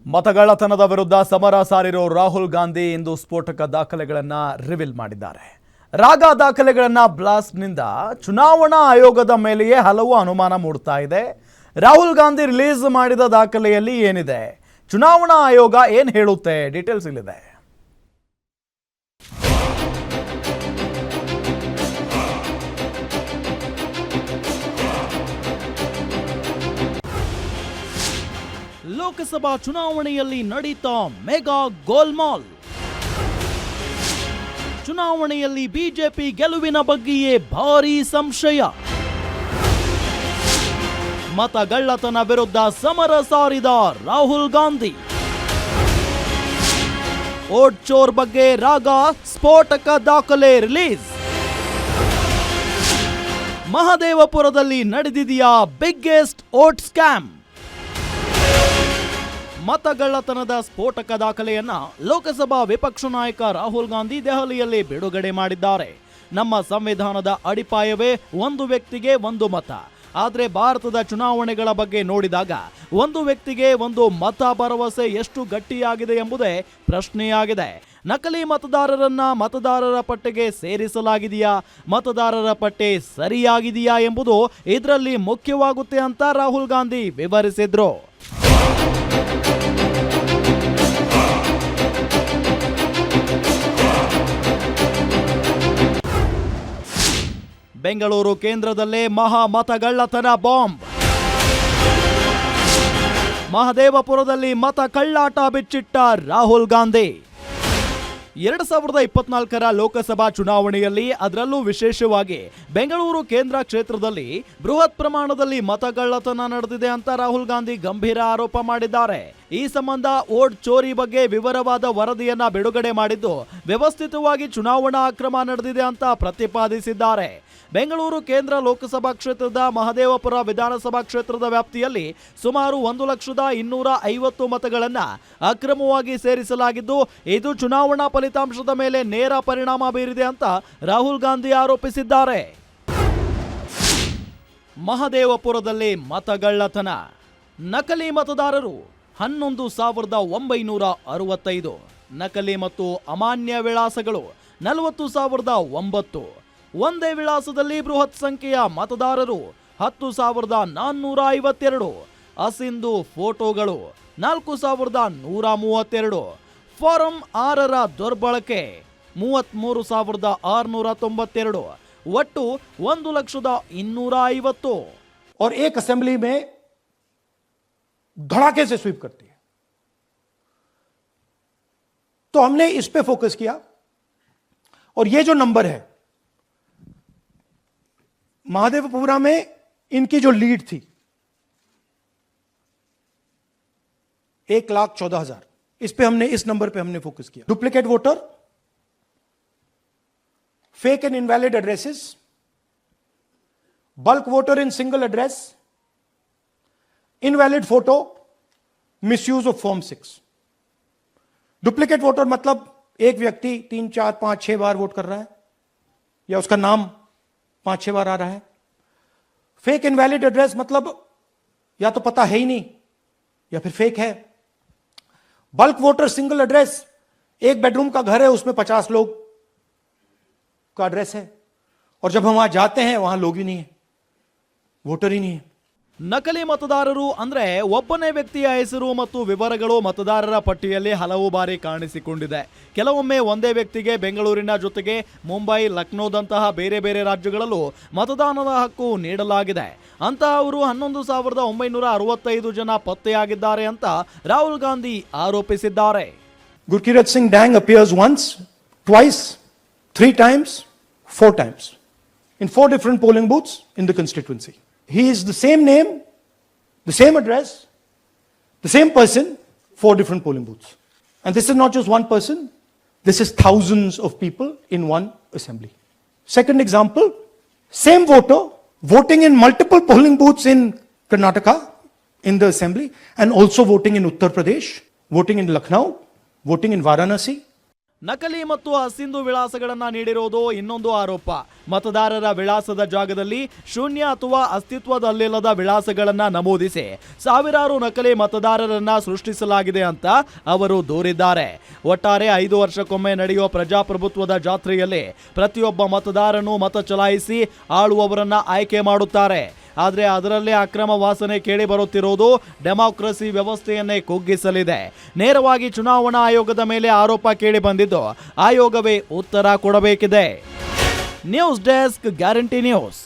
ಮತಗಳ್ಳತನದ ವಿರುದ್ಧ ಸಮರ ಸಾರಿರೋ ರಾಹುಲ್ ಗಾಂಧಿ ಇಂದು ಸ್ಫೋಟಕ ದಾಖಲೆಗಳನ್ನು ರಿವೀಲ್ ಮಾಡಿದ್ದಾರೆ. ರಾಗ ದಾಖಲೆಗಳನ್ನ ಬ್ಲಾಸ್ಟ್ನಿಂದ ಚುನಾವಣಾ ಆಯೋಗದ ಮೇಲೆಯೇ ಹಲವು ಅನುಮಾನ ಮೂಡ್ತಾ ಇದೆ. ರಾಹುಲ್ ಗಾಂಧಿ ರಿಲೀಸ್ ಮಾಡಿದ ದಾಖಲೆಯಲ್ಲಿ ಏನಿದೆ, ಚುನಾವಣಾ ಆಯೋಗ ಏನು ಹೇಳುತ್ತೆ, ಡೀಟೇಲ್ಸ್ ಇಲ್ಲಿದೆ. ಲೋಕಸಭಾ ಚುನಾವಣೆಯಲ್ಲಿ ನಡೀತಾ ಮೆಗಾ ಗೋಲ್ಮಾಲ್. ಚುನಾವಣೆಯಲ್ಲಿ ಬಿಜೆಪಿ ಗೆಲುವಿನ ಬಗ್ಗೆಯೇ ಭಾರೀ ಸಂಶಯ. ಮತಗಳ್ಳತನ ವಿರುದ್ಧ ಸಮರ ಸಾರಿದ ರಾಹುಲ್ ಗಾಂಧಿ. ವೋಟ್ ಚೋರ್ ಬಗ್ಗೆ ರಾಗ ಸ್ಫೋಟಕ ದಾಖಲೆ ರಿಲೀಸ್. ಮಹದೇವಪುರದಲ್ಲಿ ನಡೆದಿದೆಯಾ ಬಿಗ್ಗೆಸ್ಟ್ ವೋಟ್ ಸ್ಕ್ಯಾಮ್? ಮತಗಳ್ಳತನದ ಸ್ಫೋಟಕ ದಾಖಲೆಯನ್ನ ಲೋಕಸಭಾ ವಿಪಕ್ಷ ನಾಯಕ ರಾಹುಲ್ ಗಾಂಧಿ ದೆಹಲಿಯಲ್ಲಿ ಬಿಡುಗಡೆ ಮಾಡಿದ್ದಾರೆ. ನಮ್ಮ ಸಂವಿಧಾನದ ಅಡಿಪಾಯವೇ ಒಂದು ವ್ಯಕ್ತಿಗೆ ಒಂದು ಮತ. ಆದರೆ ಭಾರತದ ಚುನಾವಣೆಗಳ ಬಗ್ಗೆ ನೋಡಿದಾಗ ಒಂದು ವ್ಯಕ್ತಿಗೆ ಒಂದು ಮತ ಭರವಸೆ ಎಷ್ಟು ಗಟ್ಟಿಯಾಗಿದೆ ಎಂಬುದೇ ಪ್ರಶ್ನೆಯಾಗಿದೆ. ನಕಲಿ ಮತದಾರರನ್ನ ಮತದಾರರ ಪಟ್ಟಿಗೆ ಸೇರಿಸಲಾಗಿದೆಯಾ, ಮತದಾರರ ಪಟ್ಟಿ ಸರಿಯಾಗಿದೆಯಾ ಎಂಬುದು ಇದರಲ್ಲಿ ಮುಖ್ಯವಾಗುತ್ತೆ ಅಂತ ರಾಹುಲ್ ಗಾಂಧಿ ವಿವರಿಸಿದ್ರು. ಬೆಂಗಳೂರು ಕೇಂದ್ರದಲ್ಲೇ ಮಹಾ ಮತಗಳ್ಳತನ ಬಾಂಬ್. ಮಹದೇವಪುರದಲ್ಲಿ ಮತ ಕಳ್ಳಾಟ ಬಿಚ್ಚಿಟ್ಟ ರಾಹುಲ್ ಗಾಂಧಿ. 2024ರ ಲೋಕಸಭಾ ಚುನಾವಣೆಯಲ್ಲಿ, ಅದರಲ್ಲೂ ವಿಶೇಷವಾಗಿ ಬೆಂಗಳೂರು ಕೇಂದ್ರ ಕ್ಷೇತ್ರದಲ್ಲಿ ಬೃಹತ್ ಪ್ರಮಾಣದಲ್ಲಿ ಮತಗಳ್ಳತನ ನಡೆದಿದೆ ಅಂತ ರಾಹುಲ್ ಗಾಂಧಿ ಗಂಭೀರ ಆರೋಪ ಮಾಡಿದ್ದಾರೆ. ಈ ಸಂಬಂಧ ವೋಟ್ ಚೋರಿ ಬಗ್ಗೆ ವಿವರವಾದ ವರದಿಯನ್ನ ಬಿಡುಗಡೆ ಮಾಡಿದ್ದು, ವ್ಯವಸ್ಥಿತವಾಗಿ ಚುನಾವಣಾ ಅಕ್ರಮ ನಡೆದಿದೆ ಅಂತ ಪ್ರತಿಪಾದಿಸಿದ್ದಾರೆ. ಬೆಂಗಳೂರು ಕೇಂದ್ರ ಲೋಕಸಭಾ ಕ್ಷೇತ್ರದ ಮಹದೇವಪುರ ವಿಧಾನಸಭಾ ಕ್ಷೇತ್ರದ ವ್ಯಾಪ್ತಿಯಲ್ಲಿ ಸುಮಾರು 1,250,000 ಮತಗಳನ್ನು ಅಕ್ರಮವಾಗಿ ಸೇರಿಸಲಾಗಿದ್ದು, ಇದು ಚುನಾವಣಾ ಫಲಿತಾಂಶದ ಮೇಲೆ ನೇರ ಪರಿಣಾಮ ಬೀರಿದೆ ಅಂತ ರಾಹುಲ್ ಗಾಂಧಿ ಆರೋಪಿಸಿದ್ದಾರೆ. ಮಹದೇವಪುರದಲ್ಲಿ ಮತಗಳ್ಳತನ. ನಕಲಿ ಮತದಾರರು 11,965, ನಕಲಿ ಮತ್ತು ಅಮಾನ್ಯ ವಿಳಾಸಗಳು 40,009. ಒಂದೇ ವಿಳಾಸದಲ್ಲಿ ಬೃಹತ್ ಸಂಖ್ಯೆಯ ಮತದಾರರು 10,452. ಅಸಿಂಧು ಫೋಟೋಗಳು 4,132. ಫಾರಂ 6ರ ದುರ್ಬಳಕೆ 33,692. ಒಟ್ಟು 1,250,000. और एक असेंबली में धड़ाके से स्वीप करती है, तो हमने इस पे फोकस किया. और ये जो नंबर है, महादेवपुरा में इनकी जो लीड थी 1,14,000, इस पे हमने, इस नंबर पे हमने फोकस किया. Duplicate voter, fake and invalid addresses, bulk voter in single address, invalid photo, misuse of form 6. Duplicate voter मतलब एक व्यक्ति 3, 4, 5, 6 बार वोट कर रहा है, या उसका नाम 5-6 बार आ रहा है. फेक इनवैलिड एड्रेस मतलब या तो पता है ही नहीं या फिर फेक है. बल्क वोटर सिंगल एड्रेस, एक बेडरूम का घर है, उसमें 50 लोग का एड्रेस है, और जब हम वहां जाते हैं वहां लोग ही नहीं है, वोटर ही नहीं है. ನಕಲಿ ಮತದಾರರು ಅಂದ್ರೆ ಒಬ್ಬನೇ ವ್ಯಕ್ತಿಯ ಹೆಸರು ಮತ್ತು ವಿವರಗಳು ಮತದಾರರ ಪಟ್ಟಿಯಲ್ಲಿ ಹಲವು ಬಾರಿ ಕಾಣಿಸಿಕೊಂಡಿದೆ. ಕೆಲವೊಮ್ಮೆ ಒಂದೇ ವ್ಯಕ್ತಿಗೆ ಬೆಂಗಳೂರಿನ ಜೊತೆಗೆ ಮುಂಬೈ, ಲಕ್ನೋದಂತಹ ಬೇರೆ ಬೇರೆ ರಾಜ್ಯಗಳಲ್ಲೂ ಮತದಾನದ ಹಕ್ಕು ನೀಡಲಾಗಿದೆ. ಅಂತಹವರು 11,965 ಜನ ಪತ್ತೆಯಾಗಿದ್ದಾರೆ ಅಂತ ರಾಹುಲ್ ಗಾಂಧಿ ಆರೋಪಿಸಿದ್ದಾರೆ. Gurkirat Singh Dang appears once, twice, 3 times, 4 times in 4 different polling booths in the constituency. He is the same name, the same address, the same person, 4 different polling booths. And this is not just one person, this is thousands of people in one assembly. Second example, same voter voting in multiple polling booths in Karnataka in the assembly, and also voting in Uttar Pradesh, voting in Lucknow, voting in Varanasi. ನಕಲಿ ಮತ್ತು ಅಸಿಂಧು ವಿಳಾಸಗಳನ್ನ ನೀಡಿರುವುದು ಇನ್ನೊಂದು ಆರೋಪ. ಮತದಾರರ ವಿಳಾಸದ ಜಾಗದಲ್ಲಿ ಶೂನ್ಯ ಅಥವಾ ಅಸ್ತಿತ್ವದಲ್ಲಿಲ್ಲದ ವಿಳಾಸಗಳನ್ನ ನಮೂದಿಸಿ ಸಾವಿರಾರು ನಕಲಿ ಮತದಾರರನ್ನ ಸೃಷ್ಟಿಸಲಾಗಿದೆ ಅಂತ ಅವರು ದೂರಿದ್ದಾರೆ. ಒಟ್ಟಾರೆ 5 ವರ್ಷಕ್ಕೊಮ್ಮೆ ನಡೆಯುವ ಪ್ರಜಾಪ್ರಭುತ್ವದ ಜಾತ್ರೆಯಲ್ಲಿ ಪ್ರತಿಯೊಬ್ಬ ಮತದಾರನು ಮತ ಚಲಾಯಿಸಿ ಆಳುವವರನ್ನ ಆಯ್ಕೆ ಮಾಡುತ್ತಾರೆ. ಆದರೆ ಅದರಲ್ಲೇ ಅಕ್ರಮ ವಾಸನೆ ಕೇಳಿ ಬರುತ್ತಿರುವುದು ಡೆಮಾಕ್ರಸಿ ವ್ಯವಸ್ಥೆಯನ್ನೇ ಕುಗ್ಗಿಸಲಿದೆ. ನೇರವಾಗಿ ಚುನಾವಣಾ ಆಯೋಗದ ಮೇಲೆ ಆರೋಪ ಕೇಳಿ ಬಂದಿದ್ದು ಆಯೋಗವೇ ಉತ್ತರ ಕೊಡಬೇಕಿದೆ. News desk, guarantee news.